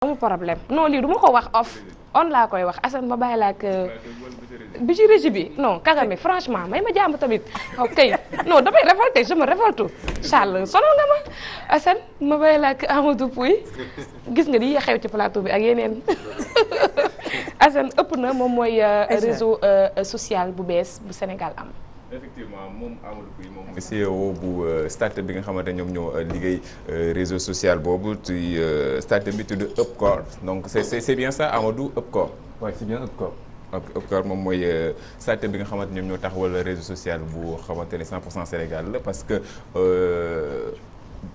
amul problème non lii du ma ko wax off on laa koy wax Assane ma bàyyi la ak bi ci régie bi non Kagame franchement may ma jàmm tamit ok non damay révolté je me révolte Charles sonal nga ma Assane ma bàyyi la ak Amadou Pouy gis nga di xew ci plateau bi ak yeneen Assane ëpp na moom mooy réseau social bu bees bu Sénégal am. effectivement moom Amadou Pouy moom mooy CEO bu startup bi nga xamante ne ñoom ñoo liggéey réseau social boobu ci startup bi tudd Upcore donc c'est bien ça Amadou Upcore. waaw c'est bien Upcore. Upcore moom mooy startup bi nga xamante ñoom ñoo taxawal réseau social bu xamante ne 100% Sénégal la parce que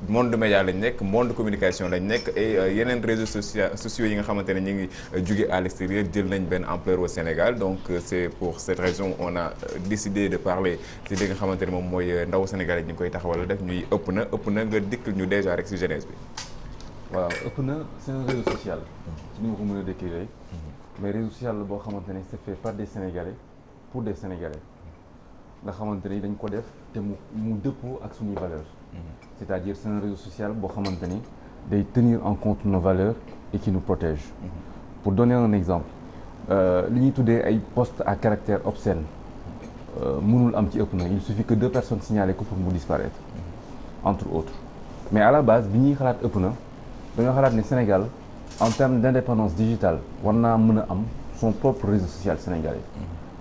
monde média lañ nekk monde communication lañ nekk et yeneen réseaux sociaux yi nga xamante ne ñu ngi jóge à l'extérieur jël nañ benn ampleur au Sénégal donc c'est pour cette raison on a décidé de parler ci li nga xamante ne moom mooy ndaw Sénégal yi ñu koy taxawal def ñuy ëpp na nga dikkal ñu déjà rek ci jeunesse bi. waaw ëpp na c'est un réseau social. ci ni ma ko mën a décrire mais réseau social la boo xamante ne c'est fait par des Sénégalais pour des Sénégalais nga xamante ni dañ ko def te mu dëppoo ak suñuy valeurs. C'est-à-dire c'est un réseau social boo xamante ni day tenir en compte nos valeurs et qui nous protège. Pour donner un exemple li ñuy tuddee ay posts à caractère obscène mënul am ci ëpp na il suffit que 2 personnes signalent ko pour mu disparaître entre autres mais à la base bi ñuy xalaat ëpp na dañoo xalaat ne Sénégal en termes d'indépendance digitale war naa mën a am son propre réseau social sénégalais.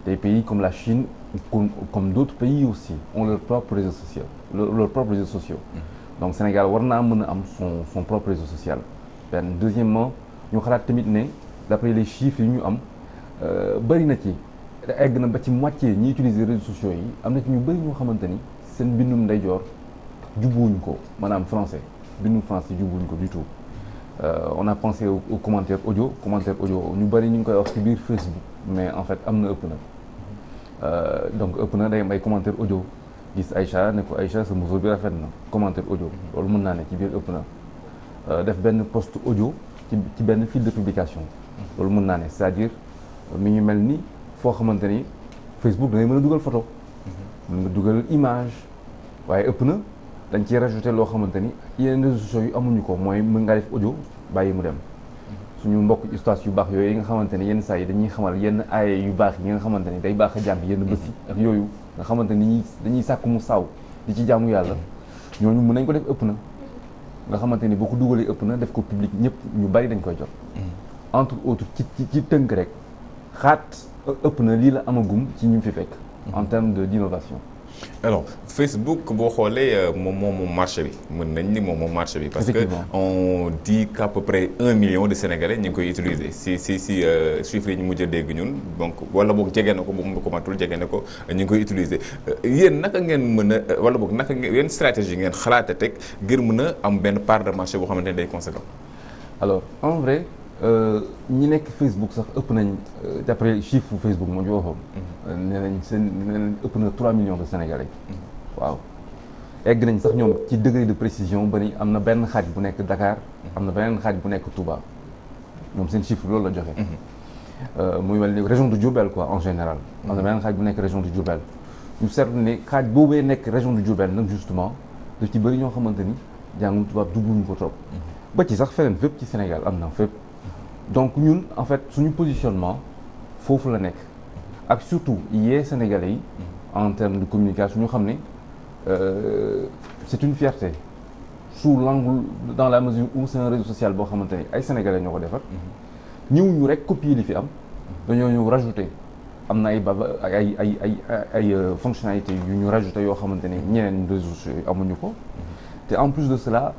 Des pays comme la Chine comme d'autres pays aussi ont leur propre réseau social leurs propres réseaux sociaux. Donc Sénégal war naa mën a am son propre réseau social. benn deuxièmement ñu xalaat tamit ne d'après les chiffres yi ñu am bëri na ci egg na ba ci moitié ñi utiliser réseaux sociaux yi am na ci ñu bëri ñoo xamante ni seen bindum ndeyjoor jubbuwuñ ko maanaam français bindum français jubbuwuñ ko du tout. On a pensé au commentaire audio ñu bëri ñu ngi koy wax ci biir Facebook mais en fait am na ëpp na donc ëpp na day am ay commentaire audio gis Aïcha ne ko Aïcha sa muso bi rafet na commentaire audio loolu mën naa ne ci biir ëpp na def benn post audio ci benn fil de publication loolu mën naa ne c'est-à-dire mi ngi mel ni foo xamante ni Facebook da ngay mën a dugal photo mën nga dugal image waaye ëpp na dañ ciy rajouter loo xamante ni yeneen réseaux sociaux yu amuñu ko mooy mën ngaa def audio bàyyi mu dem suñu mbokk ustaas yu baax yooyu yi nga xamante ni yenn saa yi dañuy xamal yenn aaye yu baax yi nga xamante ni day baax a jàng yenn bés yi ak yooyu nga xamante ni dañuy sàkk mu saw di ci jaamu yàlla ñooñu mën nañ ko def ëpp na nga xamante ni boo ko dugalee ëpp na def ko public ñëpp ñu bari dañ koy jot entre autres ci tënk rek xaat ëpp na lii la amagum ci ñu fi fekk en termes d'innovation. Alors Facebook boo xoolee moom marché bi mën nañ ni moom marché bi. parce que on dit qu'à peu près 1 million de Sénégalais ñu ngi koy utiliser si chiffres yi ñu mujj a dégg ñun donc wala boog jege na ko bu mu ko matul jege na ko ñu ngi koy utiliser yéen naka ngeen mën a wala boog naka ngeen yéen stratégie ngeen xalaat a teg ngir mën a am benn part de marché boo xamante ne day conséquent. Alors en vrai ñi nekk Facebook sax ëpp nañ d'après chiffre Facebook moo ci waxoon. nee nañ ëpp na 3 millions de Sénégalais. waaw egg nañ sax ñoom ci degré de précision ba ni am na benn xaaj bu nekk Dakar. am na beneen xaaj bu nekk Touba ñoom seen chiffre loolu la joxe. muy mel ni région de Diourbel quoi en général. am na beneen xaaj bu nekk région de Diourbel. ñu seetlu ne xaaj boobee nekk région de Diourbel nag justement daf ci bëri ñoo xamante ni jàngum tubaab dugguñu ko trop. ba ci sax feneen fépp ci Sénégal am na fépp. donc ñun en fait suñu positionnement foofu la nekk ak surtout yee Sénégalais yi en termes de communication ñu xam ne c'est une fierté sous l'angle dans la mesure où c'est un réseau social boo xamante ni ay Sénégalais ñoo ko defar ñëw ñu rek copier li fi am dañoo ñëw rajouter am na ay fonctionnalités yu ñu rajouter yoo xamante ni ñeneen réseaux sociaux amuñu ko te en plus de cela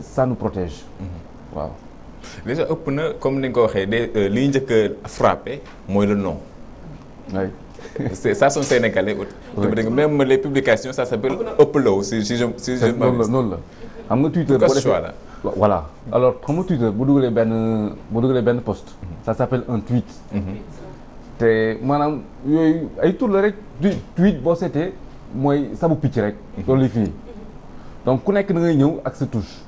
ça nous protège waaw. déjà ëpp na comme ni nga ko waxee de li ñu njëkk a frappé mooy le nom. oui. ça sont sénégalais. oui même les publications ça s'appelle upload si je noonu la xam nga Twitter boo defee voilà alors xam nga Twitter bu dugalee benn post. ça s'appelle un tweet. te maanaam yooyu ay tur la rek tweet boo seetee mooy sabu picc rek. loolu lay fii donc ku nekk da ngay ñëw ak sa touche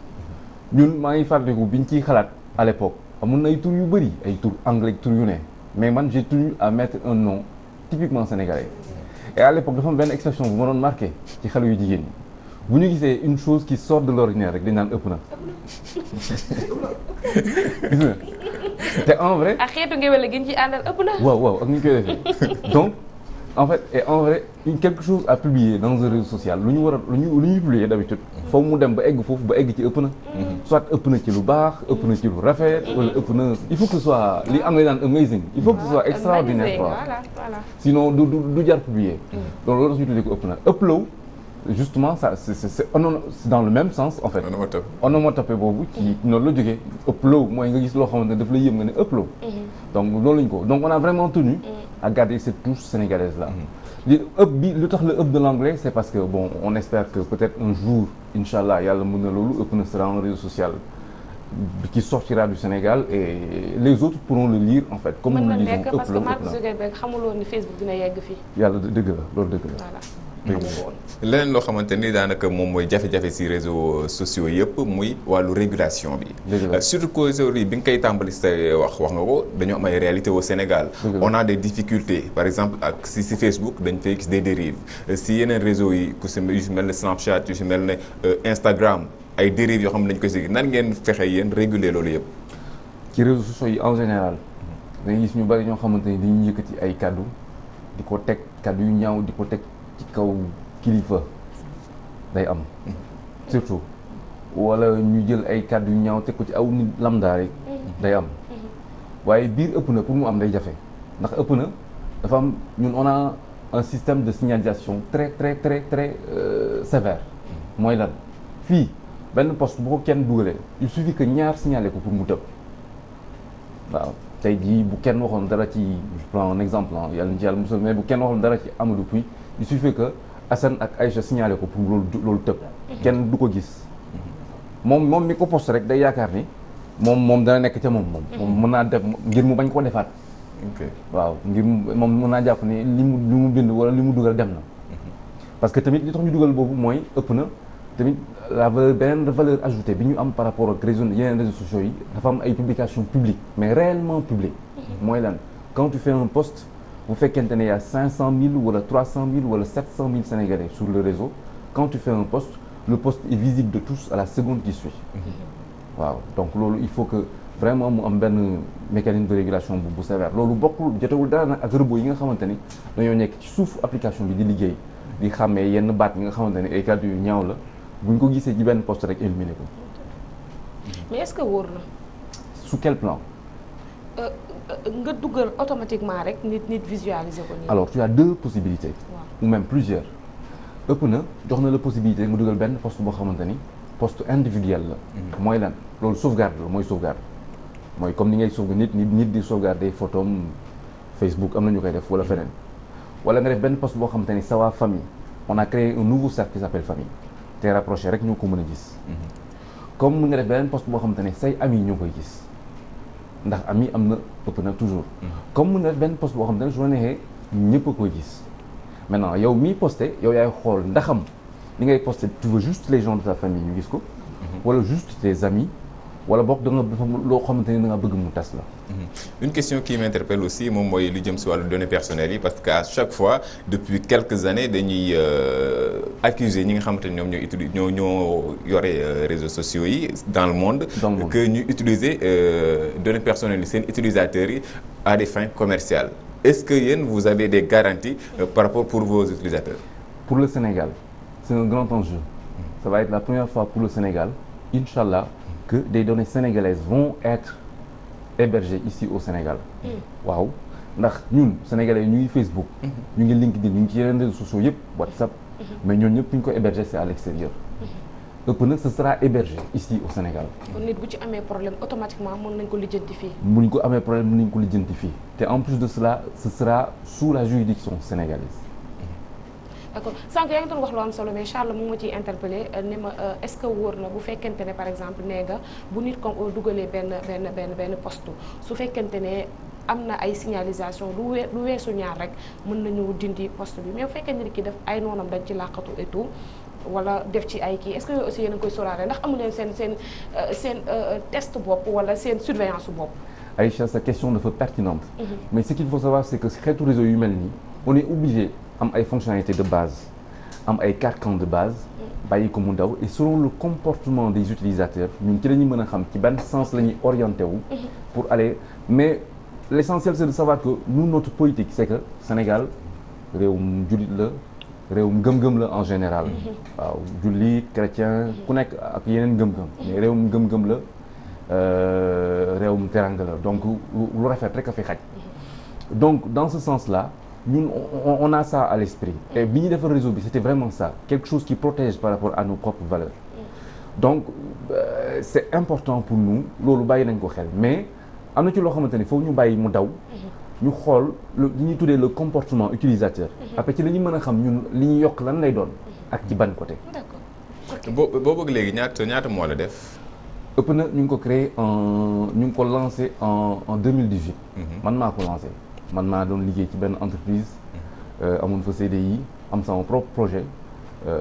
ñun maa ngi fàttaliku biñ ciy xalaat. à l'époque amoon na ay tur yu bëri ay tur anglais tur yu ne mais man j'ai tenu à mettre un nom typiquement sénégalais et à l'époque dafa am benn expression bu ma doon marqué ci xale yu jigéen ñi bu ñu gisee une chose qui sort de l'ordinaire rek dañ naan ëpp na. gis nga te en vrai. ak xeetu ngewel la gën ci àndal ëpp na. waaw ak ni ñu koy defee donc en fait et en vrai quelque chose à publier dans un réseau social lu ñu war a lu ñuy publier d'habitude foog mu dem ba egg foofu ba egg ci ëpp na. soit ëpp na ci lu baax ëpp na ci lu rafet. wala ëpp na il faut que ce soit li anglais naan amazing. il faut que ce soit extraordinaire quoi. voilà. sinon du jar publier. donc loolu la ñuy tuddee ko ëpp na upload. justement ça c'est dans le même sens en fait. onomatopée boobu ci noonu la jógee upload mooy nga gis loo xamante ne daf lay yëm nga ne upload. donc loolu lañu ko donc on a vraiment tenu à garder cette touche sénégalaise là. li ëpp bi lu tax le ëpp de l'anglais c'est parce que bon on espère que peut-être un jour inchallah yàlla mën na loolu ëpp na sera un réseau social qui sortira du Sénégal et les autres pourront le lire en fait. comme nous le disons parce que Mark Zuckerberg xamuloon ni Facebook dina yegg fii. yàlla dëgg la loolu dëgg la. voilà. leneen loo xamante ni daanaka moom mooy jafe-jafe ci réseaux sociaux yëpp muy wàllu régulation bi. surtout que aujourd'hui bi nga koy tàmbali sa wax nga ko dañoo am ay réalités au Sénégal. on a des difficultés par exemple ak ci Facebook dañ fay gis des dérives ci yeneen réseaux yi ku ci yu ci mel ne Snapchat yu ci mel ne Instagram ay dérives yoo xam ne dañ koy si nan ngeen fexe yéen réguler loolu yëpp. ci réseaux sociaux yi en général dañuy gis ñu bari ñoo xamante ni dañuy yëkkati ay kaddu di ko teg kaddu yu ñaaw di ko teg. ci kaw kilifa day am surtout wala ñu jël ay kàddu yu ñaaw teg ko ci aw nit lambda rek day am waaye biir ëpp na pour mu am day jafe ndax ëpp na dafa am ñun on a un système de signalisation très sévère mooy lan fii benn poste bu ko kenn dugalee il suffit que ñaar signaler ko pour mu tëb waaw tey jii bu kenn waxoon dara ci je prends un exemple yàlla na ci yàlla musal mais bu kenn waxoon dara ci Amadou Puy il suffit que Assane ak Aïcha signalé ko pour loolu tëb kenn du ko gis moom mi ko poste rek day yaakaar ni moom dana nekk ca moom mën naa def ngir mu bañ koo defaat waaw ngir moom mën naa jàpp ni li mu bind wala li mu dugal dem na parce que tamit li tax ñu dugal boobu mooy ëpp na tamit la valeur beneen valeur ajoutée bi ñu am par rapport ak yeneen réseaux sociaux yi dafa am ay publications publiques mais réellement publiques mooy lan quand tu fais un post bu fekkente ne y a 500 000 wala 300 000 wala 700 000 Sénégalais sur le réseau quand tu fais un post le post est visible de tous à la seconde qui suit waaw donc loolu il faut que vraiment mu am benn mécanisme de régulation bu sévère loolu bokkul jotewul dara nag ak robot yi nga xamante ni dañoo nekk ci suufu application bi di liggéey di xàmmee yenn baat yi nga xamante ni ay kàddu yu ñaaw la bu ñu ko gisee ci benn post rek éliminé ko. mais est-ce que wóor na. sous quel plan. nga dugal automatiquement rek nit visualiser ko nii. alors tu as deux possibilités. ou même plusieurs. ëpp na jox na la possibilité nga dugal benn poste boo xamante ni poste individuel la. mooy lan loolu sauvegarde la mooy sauvegarde. mooy comme ni ngay sauvegarde nit di sauvegarder photom Facebook am na ñu koy def wala feneen. wala nga def benn poste boo xamante ni sa waa famille on a créé un nouveau cercle qui s'appelle famille. te rapproché rek ñoo ko mën a gis. comme nga def beneen poste boo xamante ne say amis ñoo koy gis. ndax ami am na ëpp na toujours. comme mën nga def benn poste boo xamante ne su la neexee ñëpp a koy gis. maintenant yow miy posté yow yaay xool ndaxam li ngay posté tu veux juste les gens de ta famille ñu gis ko. wala juste tes amis. wala boog da nga loo xamante ni da nga bëgg mu tas la. une question qui m'interpelle aussi moom mooy lu jëm si wàllu données personnelles yi parce que à chaque fois depuis quelques années dañuy accuser ñi nga xamante ni ñoom ñoo yore réseaux sociaux yi dans le monde. que ñu utiliser données personnelles yi seen utilisateurs yi à des fins commerciales est-ce que yéen vous avez des garanties par rapport pour vos utilisateurs. pour le Sénégal c'est un grand enjeu. ça va être la première fois pour le Sénégal inchallah que des données sénégalaises vont être hébergées ici au Sénégal. waaw ndax ñun sénégalais ñu ngi Facebook. ñu ngi LinkedIn ñu ngi ci yeneen réseaux sociaux yëpp WhatsApp. mais ñooñu ñëpp ñu ko héberger c'est à l'extérieur. ëpp nag ce sera hébergé ici au Sénégal. kon nit bu ci amee problème automatiquement mën nañ ko lijjanti fii. bu ñu ko amee problème mën nañ ko lijjanti fii te en plus de cela ce sera sous la juridiction sénégalaise. d'accord sànq yaa ngi doon wax lu am solo mais Charles mu ma ciy interpellé ne ma est-ce que wóor na bu fekkente ne par exemple nee nga bu nit comme dugalee benn poste su fekkente ne am na ay signalisation lu weesu ñaar rek mën nañu dindi poste bi mais bu fekkee nit ki def ay noonam dañ ci làqatu et tout wala def ci ay kii est-ce que yooyu aussi yéen a ngi koy sóoraale ndax amu leen seen test bopp wala seen surveillance bopp. Aïcha sa question dafa pertinente. mais ce qu'il faut savoir c'est que xeetu réseau yu mel nii on est obligé am ay fonctionnalités de base am ay carcans de base bàyyi ko mu daw et selon le comportement des utilisateurs ñun ci la ñu mën a xam ci ban sens la ñuy orienté wu pour aller mais l'essentiel c'est de savoir que nous notre politique c'est que Sénégal réewum jullit la réewum gëm-gëm la en général waaw jullit chrétien ku nekk ak yeneen gëm-gëm mais réewum gëm-gëm la réewum teranga la donc lu rafet rek a fi xaj donc dans ce sens-là ñun on a ça à l'esprit et bi ñu defar réseau bi c'était vraiment ça quelque chose qui protège par rapport à nos propres valeurs donc c'est important pour nous loolu bàyyi nañ ko xel mais am na ci loo xamante ni foog ñu bàyyi mu daw ñu xool li ñuy tuddee le comportement utilisateur après ci la ñu mën a xam ñun li ñuy yokk lan lay doon ak ci ban côté. d'accord boo bëgg léegi ñaata mois la def. ëpp na ñu ngi ko créé ñu ngi ko lancé en 2018. man maa ko lancé man maa doon liggéey ci benn entreprise amoon fa CDI am sama propre projet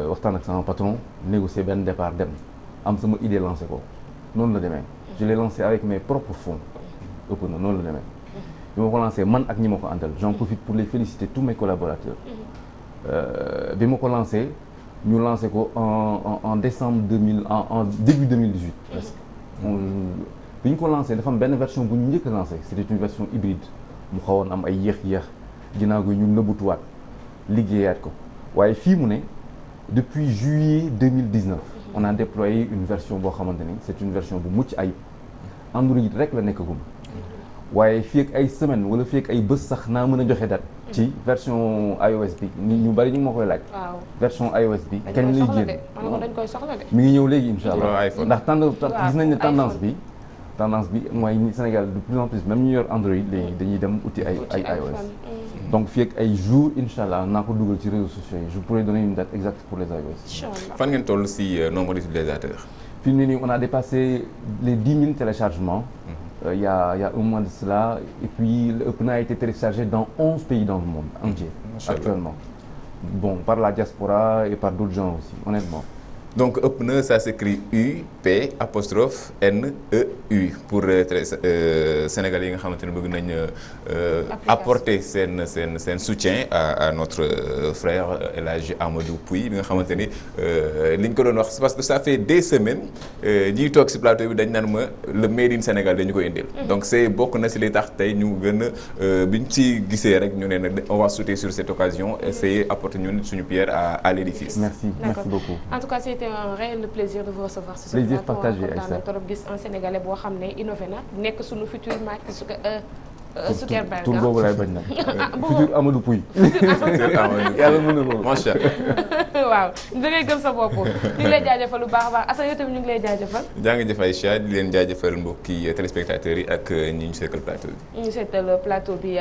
waxtaan ak sama patron négocier benn départ dem am sama idée lancé ko noonu la demee. je l'ai lancé avec mes propres fonds ëpp na noonu la demee. bi ma ko lancé man ak ñi ma ko àndal j'en profite pour les féliciter tous mes collaborateurs bi ma ko lancé ñu lancé ko en décembre 2000 en début 2018 presque bi ñu ko lancé dafa am benn version bu ñu njëkk a lancé c'était une version hybride mu xawoon am ay yéex ginnaaw gi ñu nëbbutuwaat liggéeyaat ko waaye fii mu ne depuis juillet 2019 on a déployé une version boo xamante ni c'est une version bu mucc ayib Android rek la nekkagum waaye fii ak ay semaine wala fii ak ay bés sax naa mën a joxe date ci version iOS bi ñu bari ñu ngi ma koy laaj. waaw version iOS bi. kañ lay génn dañ koy soxla de. mi ngi ñëw léegi incha allah ndax gis nañ ne tendance bi mooy Sénégal de plus en plus même ñu yor Android léegi dañuy dem uti ay iOS. donc fii ak ay jours incha allah naa ko dugal ci réseaux sociaux yi je pourrais donner une date exacte pour les iOS. incha allah fan ngeen toll si nombre d'utilisateurs. fi mu ne nii on a dépassé les 10 000 téléchargements. Il y a un mois de cela et puis l'Open a été téléchargé dans 11 pays dans le monde entier actuellement. Bon, par la diaspora et par d'autres gens aussi, honnêtement. Donc Open ça s'écrit U-P-N-E-U pour Sénégalais yi nga xamante ne bëgg nañ apporter seen soutien à notre frère El Hadji Amadou Pouye bi nga xamante ni li ñu ko doon wax parce que ça fait des semaines ñiy toog ci plateau bi dañ naan ma le made in Sénégal dañu ko indil. Donc c'est bokk na ci li tax tey ñu gën a bi ñu ci gisee rek ñu ne nag on va sauter sur cette occasion essayer apporter ñun suñu pierre à l'édifice. Merci beaucoup. En tout cas c'était un réel plaisir de vous recevoir sur ce plaisir plateau. partagé kontaan trop gis un Sénégalais boo xam ne innové na nekk suñu futur Mark Zuckerberg. tur boobu laay bañ nag. futur Amadou Pouye. yàlla mën na loolu. macha allah. waaw da ngay gëm sa bopp ñu ngi lay jaajëfal lu baax a baax Assane yow tamit ñu ngi lay jaajëfal. jaa ngi jëf Aïcha di leen jaajëfal mbokki téléspectateurs yi ak ñi ñu seetal plateau bi. ñu seetal plateau bi.